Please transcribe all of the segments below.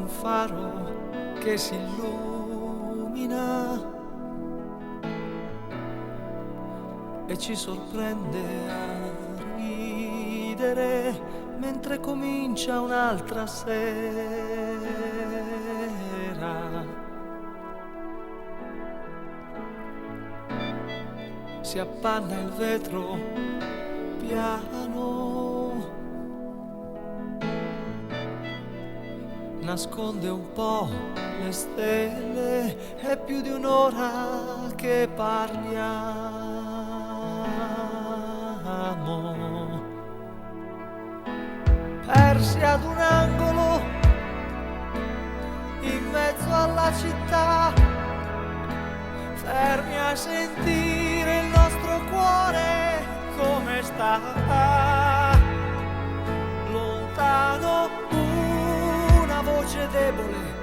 un faro che si illumina e ci sorprende a ridere mentre comincia un'altra sera. Si appanna il vetro piano, nasconde un po' le stelle, è più di un'ora che parliamo. Persi ad un angolo in mezzo alla città, fermi a sentire il nostro cuore come sta. Lontano una voce debole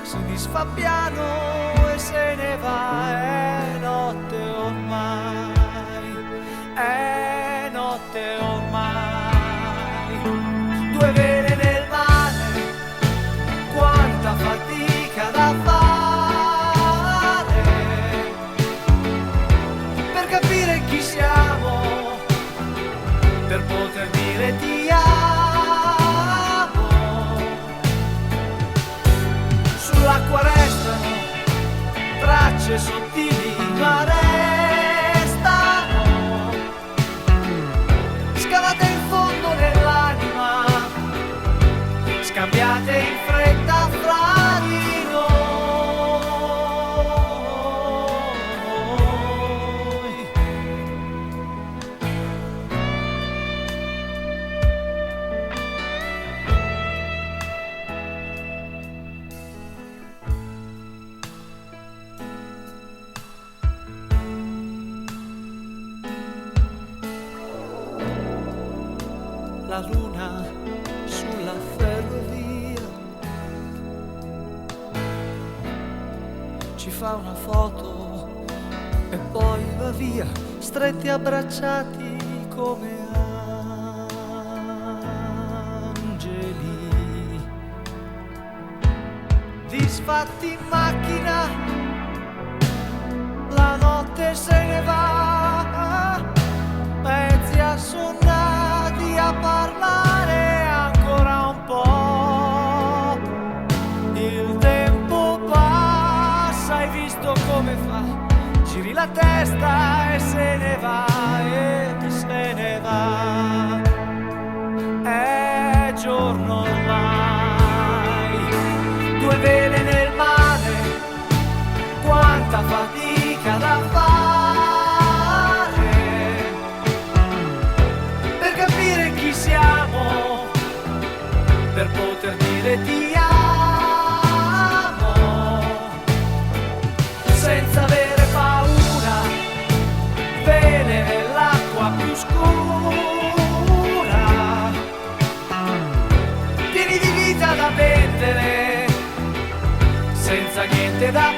si disfa piano e se ne va. È notte ormai, è notte ormai. Due vele nel mare, quanta fatica da fare per capire chi siamo, per poter dire ti amo. Sull'acqua restano tracce sottili, ma restano scavate in fondo nell'anima, scambiate in fretta fra di noi. La luna sulla ferrovia ci fa una foto e poi va via, stretti abbracciati come angeli. Disfatti in macchina, la notte se ne va, mezzi assonnati a parlare ancora un po'. Il tempo passa, hai visto come fa? Giri la testa e se ne va, e se ne va. È giorno ormai, due vele nel mare, quanta fatica da fare per capire chi siamo, per poter dire ti amo, senza avere paura, vele nell'acqua più scura, pieni di vita da vendere, senza niente da